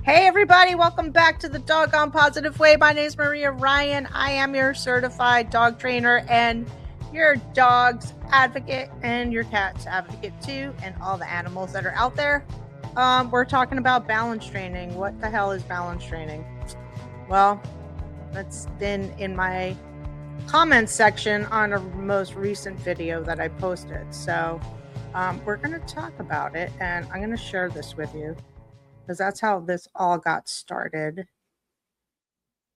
Hey everybody, welcome back to the Doggone Positive Way. My name is Maria Ryan. I am your certified dog trainer and your dog's advocate and your cat's advocate too, and all the animals that are out there. We're talking about balance training. What the hell is balance training? Well, that's been in my comments section on a most recent video that I posted. So we're going to talk about it, and I'm going to share this with you, because that's how this all got started.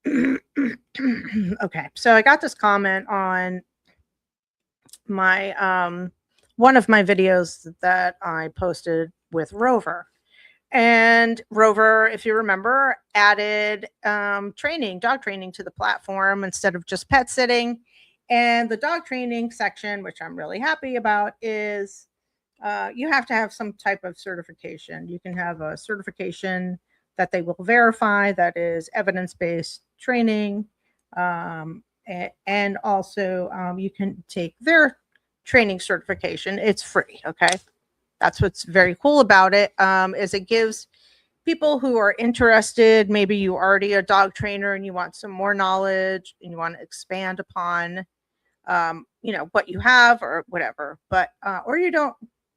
Okay, so I got this comment on my one of my videos that I posted with Rover. And Rover, if you remember, added dog training to the platform instead of just pet sitting. And the dog training section, which I'm really happy about, is you have to have some type of certification. You can have a certification that they will verify that is evidence-based training. And also you can take their training certification. It's free. Okay. That's what's very cool about it, is it gives people who are interested, maybe you already a dog trainer and you want some more knowledge and you want to expand upon, what you have or whatever, but, or you don't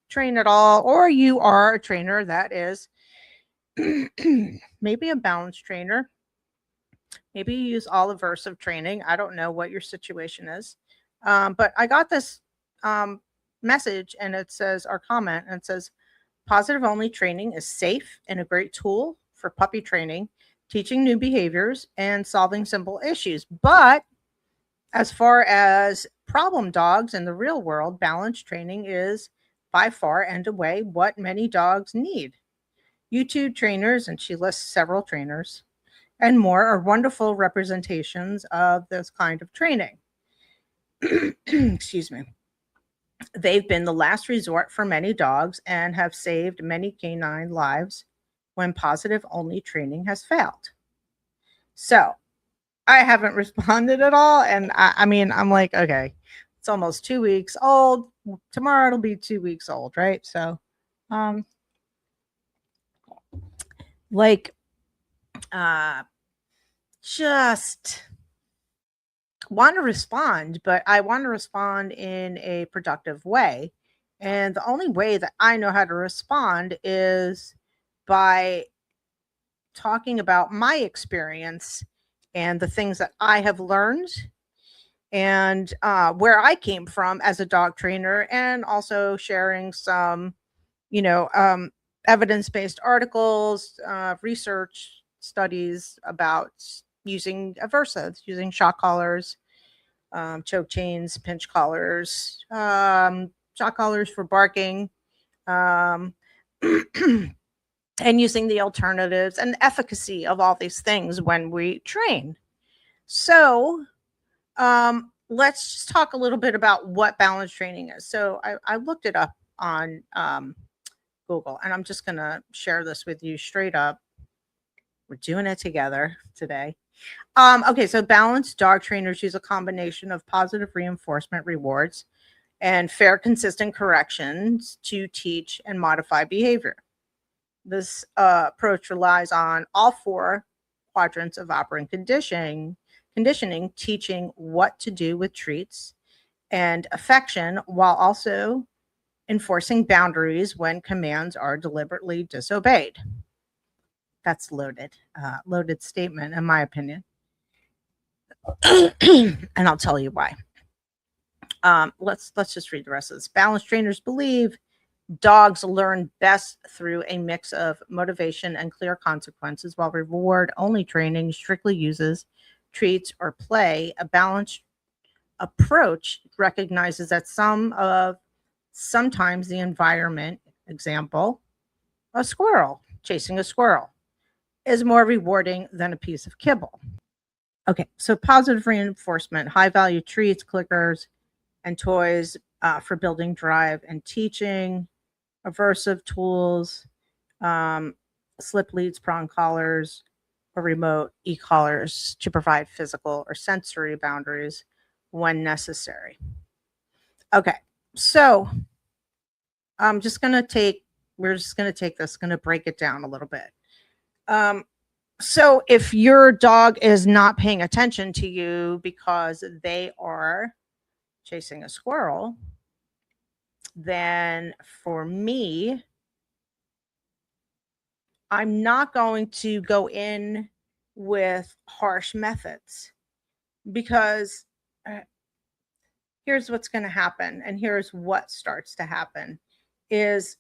train at all, or you are a trainer that is maybe a balance trainer. Maybe you use all aversive training. I don't know what your situation is. But I got this message, and it says, our comment, and it says, positive only training is safe and a great tool for puppy training, teaching new behaviors, and solving simple issues. But as far as problem dogs in the real world, balance training is by far and away what many dogs need. YouTube trainers, and she lists several trainers, and more are wonderful representations of this kind of training. Excuse me. They've been the last resort for many dogs and have saved many canine lives when positive only training has failed. So I haven't responded at all. And I mean, I'm like, okay, it's almost 2 weeks old. Tomorrow it'll be 2 weeks old, right? So, like, just want to respond, but I want to respond in a productive way. And the only way that I know how to respond is by talking about my experience and the things that I have learned, and where I came from as a dog trainer, and also sharing some, evidence-based articles, research studies about using aversives, using shock collars, choke chains, pinch collars, shock collars for barking, um, and using the alternatives and efficacy of all these things when we train. So let's just talk a little bit about what balance training is. So I looked it up on Google, and I'm just going to share this with you straight up. We're doing it together today. Okay, so balanced dog trainers use a combination of positive reinforcement rewards and fair, consistent corrections to teach and modify behavior. This approach relies on all four quadrants of operant conditioning, teaching what to do with treats and affection, while also enforcing boundaries when commands are deliberately disobeyed. That's loaded statement, in my opinion. And I'll tell you why. Let's just read the rest of this. Balance trainers believe dogs learn best through a mix of motivation and clear consequences, while reward only training strictly uses treats or play. A balanced approach recognizes that sometimes the environment, example, a squirrel, chasing a squirrel, is more rewarding than a piece of kibble. Okay, so positive reinforcement, high value treats, clickers, and toys for building drive and teaching, aversive tools, slip leads, prong collars, or remote e-collars to provide physical or sensory boundaries when necessary. Okay, so we're just going to take this, going to break it down a little bit. So if your dog is not paying attention to you because they are chasing a squirrel, then for me, I'm not going to go in with harsh methods because uh, here's what's going to happen, and here's what starts to happen is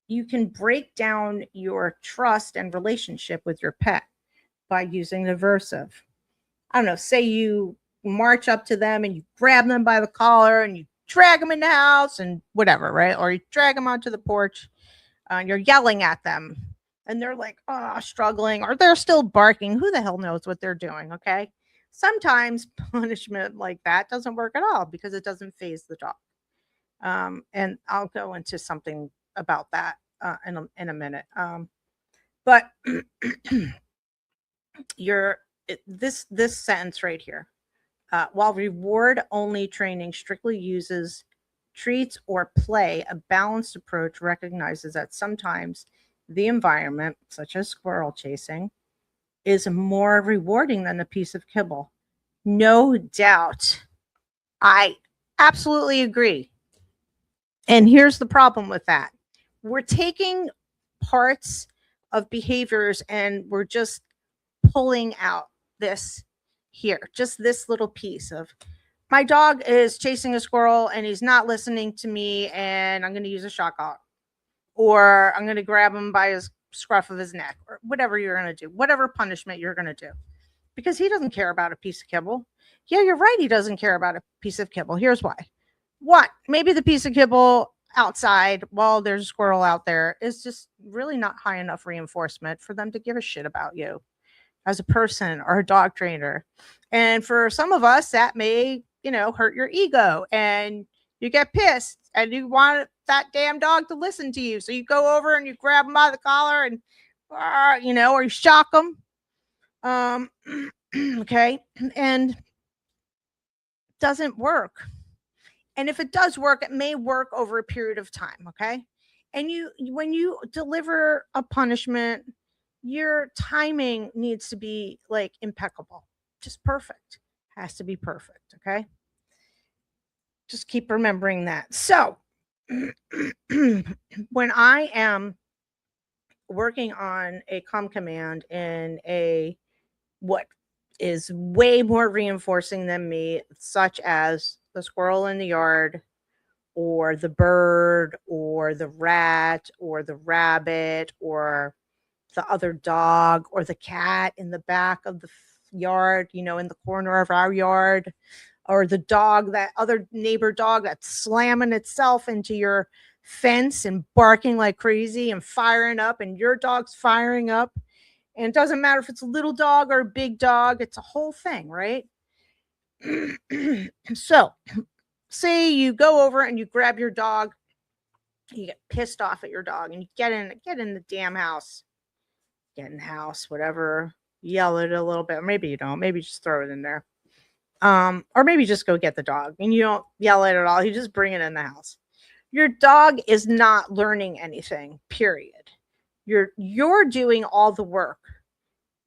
you can break down your trust and relationship with your pet by using aversive. I don't know, say you march up to them and you grab them by the collar and you drag them in the house and whatever, right? Or you drag them onto the porch and you're yelling at them and they're like, oh, struggling, or they're still barking. Who the hell knows what they're doing? Okay. Sometimes punishment like that doesn't work at all because it doesn't phase the dog. And I'll go into something about that in a minute. But you're this sentence right here. While reward only training strictly uses treats or play, a balanced approach recognizes that sometimes the environment, such as squirrel chasing, is more rewarding than a piece of kibble. No doubt. I absolutely agree. And here's the problem with that: we're taking parts of behaviors and we're just pulling out this here, just this little piece of my dog is chasing a squirrel and he's not listening to me, and I'm going to use a shock collar, or I'm going to grab him by his scruff of his neck, or whatever you're going to do, whatever punishment you're going to do, because he doesn't care about a piece of kibble. Yeah, you're right. He doesn't care about a piece of kibble. Here's why. What? Maybe the piece of kibble outside while there's a squirrel out there is just really not high enough reinforcement for them to give a shit about you as a person or a dog trainer. And for some of us, that may, hurt your ego and you get pissed and you want that damn dog to listen to you. So you go over and you grab him by the collar and, or you shock him. Okay. And it doesn't work. And if it does work, it may work over a period of time. Okay. And when you deliver a punishment, your timing needs to be like impeccable, just perfect. Has to be perfect. Okay. Just keep remembering that. So, when I am working on a command in a what is way more reinforcing than me, such as the squirrel in the yard, or the bird, or the rat, or the rabbit, or the other dog, or the cat in the back of the yard, in the corner of our yard, or the dog, that other neighbor dog that's slamming itself into your fence and barking like crazy and firing up, and your dog's firing up. And it doesn't matter if it's a little dog or a big dog, it's a whole thing, right? So, say you go over and you grab your dog, you get pissed off at your dog, and you get in the damn house. Get in the house, whatever, yell at it a little bit. Or maybe you don't. Maybe just throw it in there. Or maybe just go get the dog and you don't yell at it at all. You just bring it in the house. Your dog is not learning anything, period. You're doing all the work.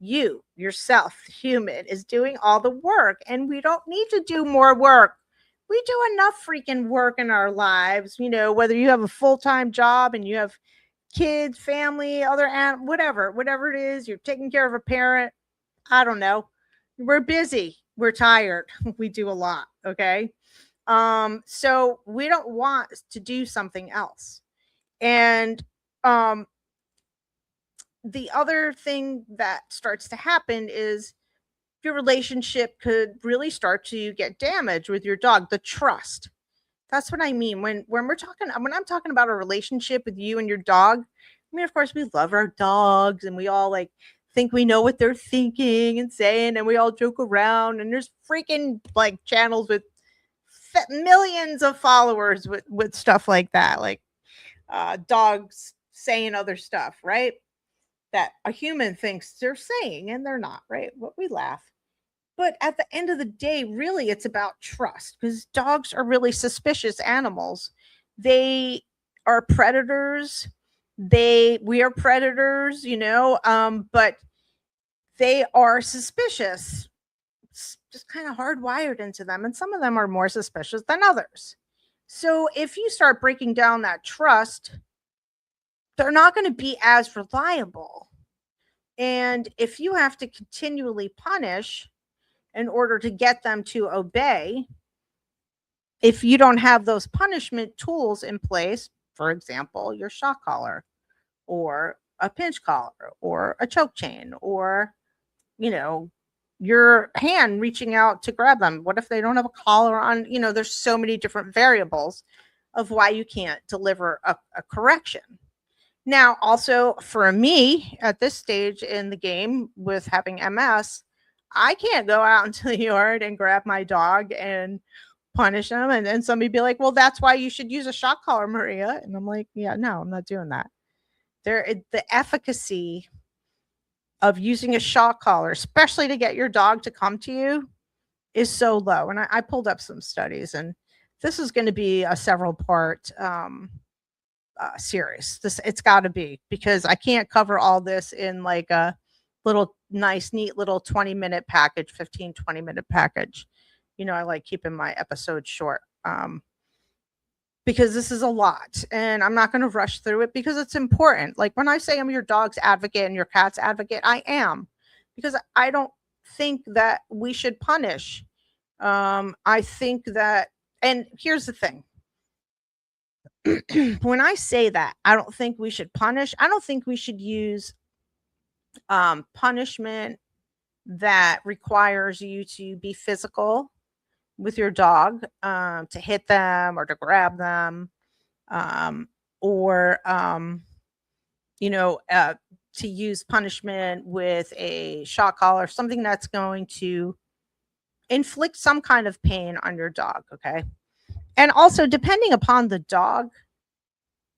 You, yourself, human, is doing all the work, and we don't need to do more work. We do enough freaking work in our lives, whether you have a full-time job and you have kids, family, whatever it is, you're taking care of a parent. I don't know. We're busy. We're tired. We do a lot. Okay. So we don't want to do something else. And the other thing that starts to happen is your relationship could really start to get damaged with your dog. The trust. That's what I mean when I'm talking about a relationship with you and your dog. I mean, of course, we love our dogs and we all like think we know what they're thinking and saying, and we all joke around. And there's freaking like channels with millions of followers with stuff like that, like dogs saying other stuff, right? That a human thinks they're saying and they're not, right? But we laugh. But at the end of the day, really, it's about trust, because dogs are really suspicious animals. They are predators. We are predators, but they are suspicious. It's just kind of hardwired into them, and some of them are more suspicious than others. So if you start breaking down that trust, they're not going to be as reliable. And if you have to continually punish in order to get them to obey, if you don't have those punishment tools in place, for example, your shock collar or a pinch collar or a choke chain or, you know, your hand reaching out to grab them. What if they don't have a collar on? There's so many different variables of why you can't deliver a correction. Now, also for me at this stage in the game with having MS, I can't go out into the yard and grab my dog and punish them. And then somebody be like, well, that's why you should use a shock collar, Maria. And I'm like, yeah, no, I'm not doing that. The efficacy of using a shock collar, especially to get your dog to come to you, is so low. And I pulled up some studies, and this is going to be a several part series. It's got to be, because I can't cover all this in like a little nice, neat little 20-minute package, 15, 20-minute package. I like keeping my episodes short. Because this is a lot, and I'm not going to rush through it because it's important. Like when I say I'm your dog's advocate and your cat's advocate, I am, because I don't think that we should punish. I think that, and here's the thing. When I say that, I don't think we should punish. I don't think we should use punishment that requires you to be physical with your dog, to hit them or to grab them, or to use punishment with a shock collar, something that's going to inflict some kind of pain on your dog. Okay. And also, depending upon the dog,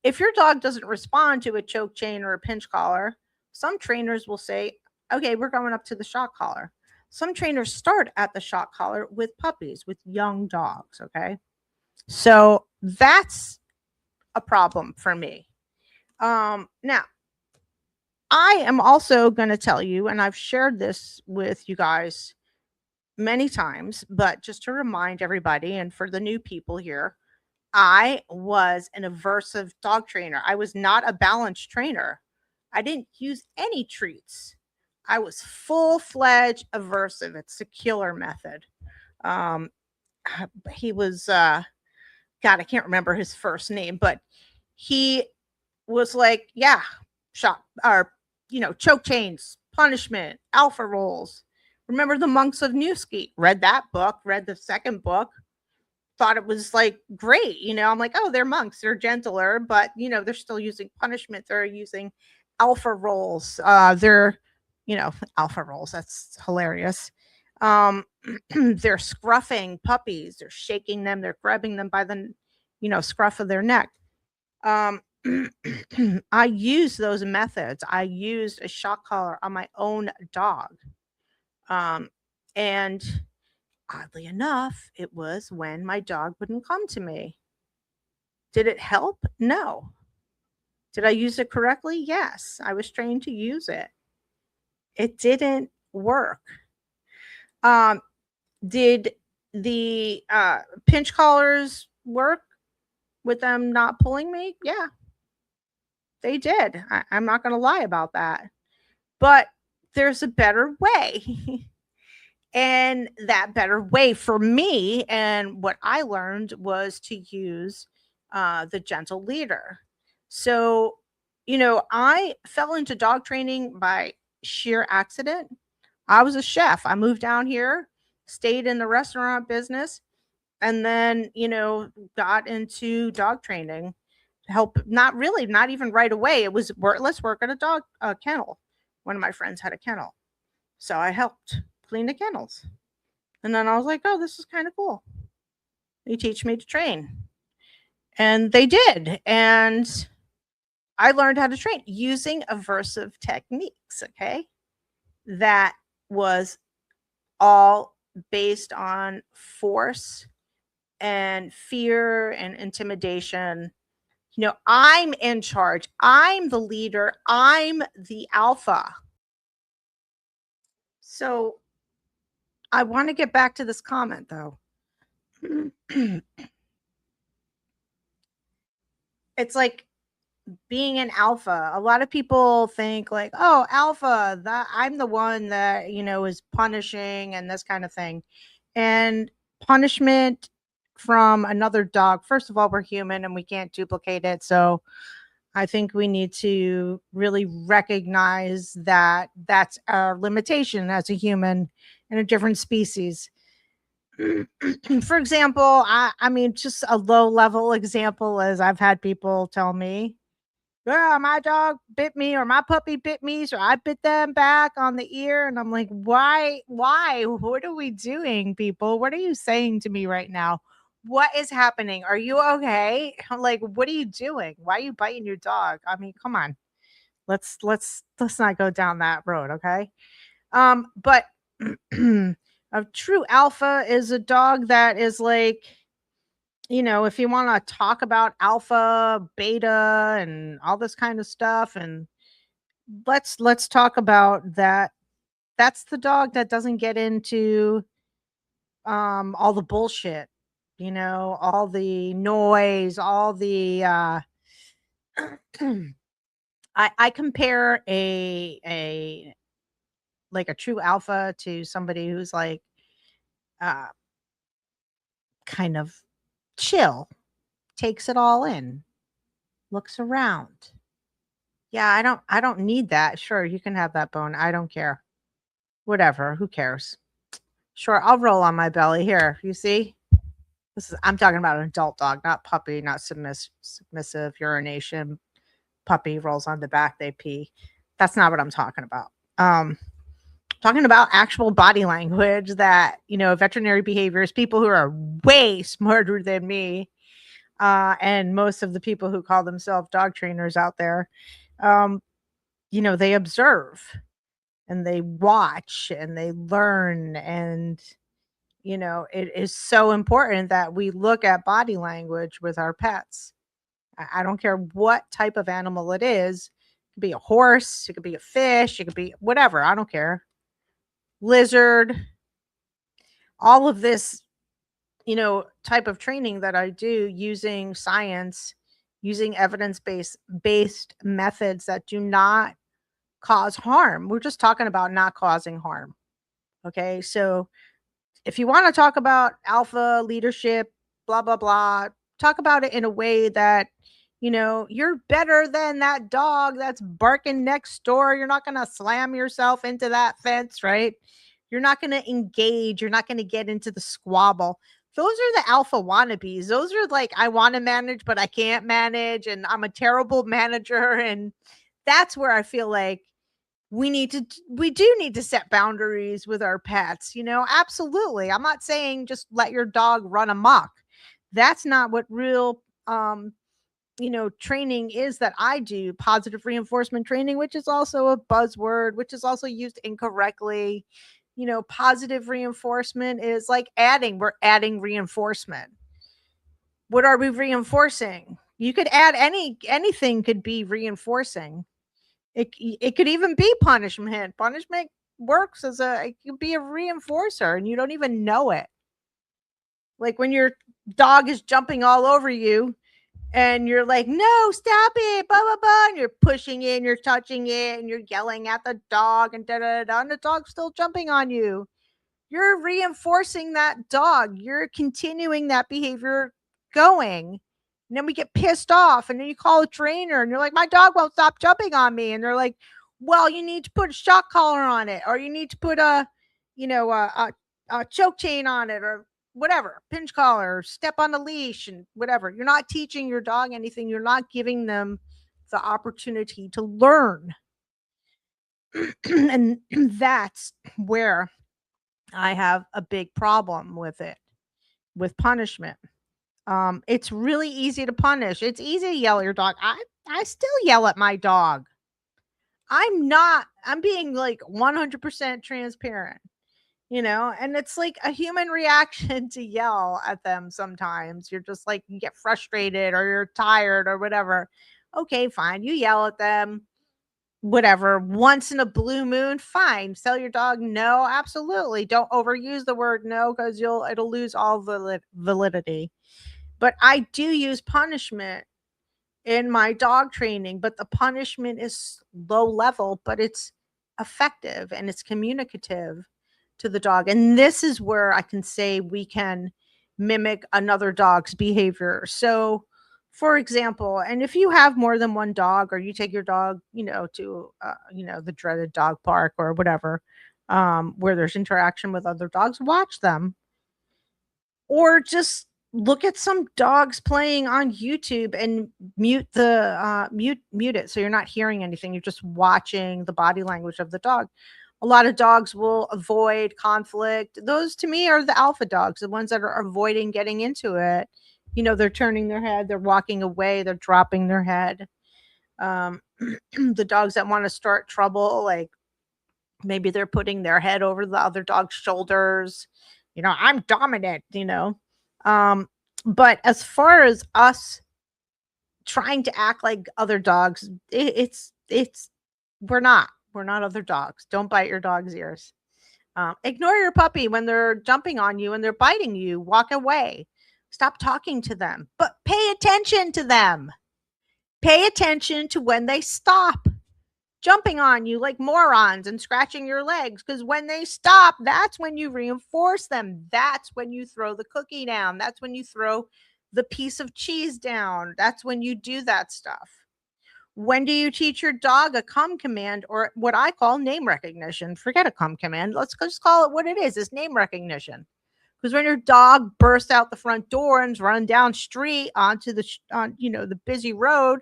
if your dog doesn't respond to a choke chain or a pinch collar, some trainers will say, okay, we're going up to the shock collar. Some trainers start at the shock collar with puppies, with young dogs. Okay. So that's a problem for me. Now, I am also going to tell you, and I've shared this with you guys many times, but just to remind everybody and for the new people here, I was an aversive dog trainer. I was not a balanced trainer. I didn't use any treats. I was full-fledged aversive. It's a killer method. Um, he was, God, I can't remember his first name, but he was like, yeah, shot or, choke chains, punishment, alpha rolls. Remember the Monks of Newski? Read that book, read the second book, thought it was like great. I'm like, oh, they're monks, they're gentler, but they're still using punishment. They're using alpha rolls. They're, alpha rolls. That's hilarious. They're scruffing puppies. They're shaking them. They're grabbing them by the, scruff of their neck. I used those methods. I used a shock collar on my own dog. And oddly enough, it was when my dog wouldn't come to me. Did it help? No. Did I use it correctly? Yes. I was trained to use it. It didn't work. Did the pinch collars work with them not pulling me? Yeah, they did. I'm not going to lie about that. But there's a better way. And that better way for me, and what I learned, was to use the gentle leader. So, I fell into dog training by sheer accident. I was a chef. I moved down here, stayed in the restaurant business, and then, got into dog training. Help, not really, not even right away. It was let's work at a dog kennel. One of my friends had a kennel. So I helped clean the kennels. And then I was like, oh, this is kind of cool. They teach me to train. And they did. And I learned how to train using aversive techniques. Okay. That was all based on force and fear and intimidation. I'm in charge. I'm the leader. I'm the alpha. So I want to get back to this comment though. It's like being an alpha. A lot of people think like, oh, alpha, that I'm the one that, is punishing and this kind of thing. And punishment from another dog, first of all, we're human and we can't duplicate it. So I think we need to really recognize that that's our limitation as a human in a different species. For example, I mean, just a low level example is I've had people tell me, yeah, my dog bit me or my puppy bit me, so I bit them back on the ear. And I'm like, why? Why? What are we doing, people? What are you saying to me right now? What is happening? Are you okay? I'm like, what are you doing? Why are you biting your dog? I mean, come on. Let's not go down that road, okay? But a true alpha is a dog that is like, if you want to talk about alpha, beta, and all this kind of stuff, and let's talk about that. That's the dog that doesn't get into all the bullshit, all the noise, all the I compare a like a true alpha to somebody who's like uh kind of chill, takes it all in, looks around. Yeah, I don't need that. Sure, you can have that bone. I don't care. Whatever, who cares? Sure, I'll roll on my belly here. You see? I'm talking about an adult dog, not puppy, not submissive urination. Puppy rolls on the back, they pee. That's not what I'm talking about. Talking about actual body language that, veterinary behaviors, people who are way smarter than me, and most of the people who call themselves dog trainers out there, um, they observe and they watch and they learn. And, it is so important that we look at body language with our pets. I don't care what type of animal it is. It could be a horse, it could be a fish, it could be whatever. I don't care. Lizard, all of this, type of training that I do using science, using evidence based methods that do not cause harm. We're just talking about not causing harm. Okay. So if you want to talk about alpha leadership, blah, blah, blah, talk about it in a way that, you're better than that dog that's barking next door. You're not going to slam yourself into that fence, right? You're not going to engage. You're not going to get into the squabble. Those are the alpha wannabes. Those are like, I want to manage, but I can't manage. And I'm a terrible manager. And that's where I feel like we do need to set boundaries with our pets, absolutely. I'm not saying just let your dog run amok. That's not what real training is that I do. Positive reinforcement training, which is also a buzzword, which is also used incorrectly. Positive reinforcement is like we're adding reinforcement. What are we reinforcing? You could add anything could be reinforcing. It could even be punishment. Punishment works it could be a reinforcer and you don't even know it. Like when your dog is jumping all over you and you're like, no, stop it, blah, blah, blah. And you're pushing it and you're touching it and you're yelling at the dog and da da da. And the dog's still jumping on you. You're reinforcing that dog. You're continuing that behavior going. And then we get pissed off and then you call a trainer and you're like, my dog won't stop jumping on me. And they're like, well, you need to put a shock collar on it, or you need to put a choke chain on it, or whatever, pinch collar, step on the leash and whatever. You're not teaching your dog anything. You're not giving them the opportunity to learn. And that's where I have a big problem with it, with punishment. It's really easy to punish. It's easy to yell at your dog. I still yell at my dog. I'm being like 100% transparent. and it's like a human reaction to yell at them sometimes. You're just like, you get frustrated or you're tired or whatever. Okay, fine. You yell at them, whatever. Once in a blue moon, fine. Tell your dog no, absolutely. Don't overuse the word no because it'll lose all validity. But I do use punishment in my dog training, but the punishment is low level, but it's effective and it's communicative to the dog. And this is where I can say we can mimic another dog's behavior. So, for example, and if you have more than one dog or you take your dog, to, the dreaded dog park or whatever, where there's interaction with other dogs, watch them or just look at some dogs playing on YouTube and mute it so you're not hearing anything. You're just watching the body language of the dog. A lot of dogs will avoid conflict. Those to me are the alpha dogs, the ones that are avoiding getting into it. They're turning their head, they're walking away, they're dropping their head. The dogs that want to start trouble, like maybe they're putting their head over the other dog's shoulders. I'm dominant. Um, but as far as us trying to act like other dogs, it's we're not other dogs. Don't bite your dog's ears. Ignore your puppy when they're jumping on you and they're biting you. Walk away. Stop talking to them, but pay attention to them. Pay attention to when they stop jumping on you like morons and scratching your legs, because when they stop, that's when you reinforce them. That's when you throw the cookie down. That's when you throw the piece of cheese down. That's when you do that stuff. When do you teach your dog a come command, or what I call name recognition? Forget a come command. Let's just call it what it is. It's name recognition. Because when your dog bursts out the front door and run down street onto the busy road,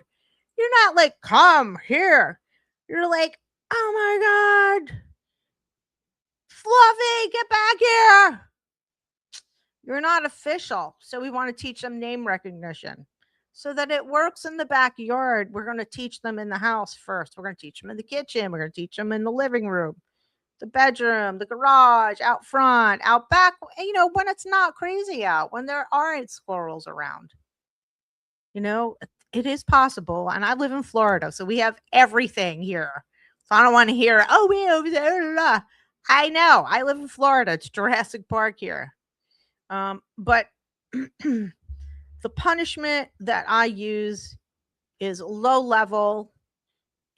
you're not like, come here. You're like, oh my God, Fluffy, get back here. You're not official. So we want to teach them name recognition so that it works in the backyard. We're going to teach them in the house first. We're going to teach them in the kitchen. We're going to teach them in the living room, the bedroom, the garage, out front, out back, when it's not crazy out, when there aren't squirrels around. It is possible. And I live in Florida, so we have everything here. So I don't want to hear, oh, we over there. I know. I live in Florida. It's Jurassic Park here. But the punishment that I use is low level,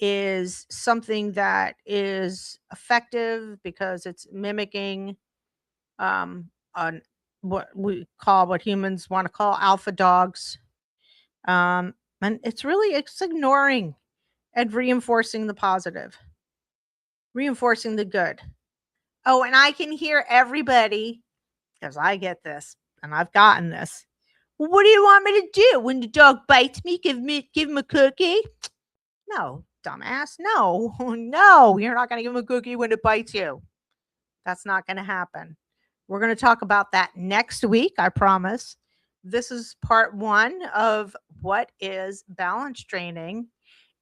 is something that is effective because it's mimicking on what humans want to call alpha dogs. And it's ignoring and reinforcing the positive, reinforcing the good. Oh, and I can hear everybody, because I get this and I've gotten this. Well, what do you want me to do when the dog bites me? Give him a cookie? No, dumbass. No, no, you're not going to give him a cookie when it bites you. That's not going to happen. We're going to talk about that next week, I promise. This is part 1 of what is balance training.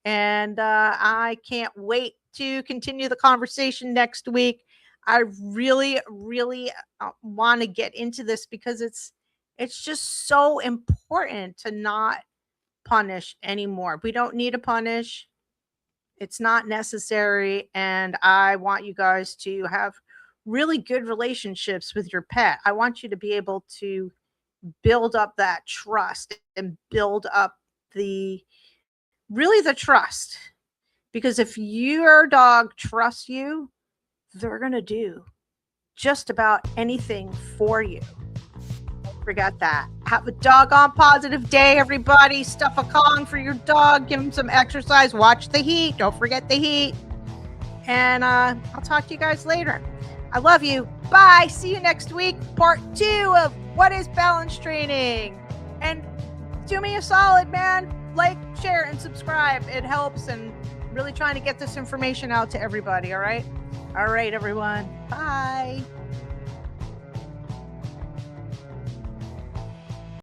And I can't wait to continue the conversation next week. I really, really want to get into this because it's just so important to not punish anymore. We don't need to punish. It's not necessary. And I want you guys to have really good relationships with your pet. I want you to be able to build up that trust and build up the trust. Because if your dog trusts you, they're going to do just about anything for you. Don't forget that. Have a doggone positive day, everybody. Stuff a Kong for your dog. Give him some exercise. Watch the heat. Don't forget the heat. And I'll talk to you guys later. I love you. Bye. See you next week. Part 2 of What is Balance Training. And do me a solid, man. Like, share, and subscribe. It helps, and really trying to get this information out to everybody. All right, everyone. Bye.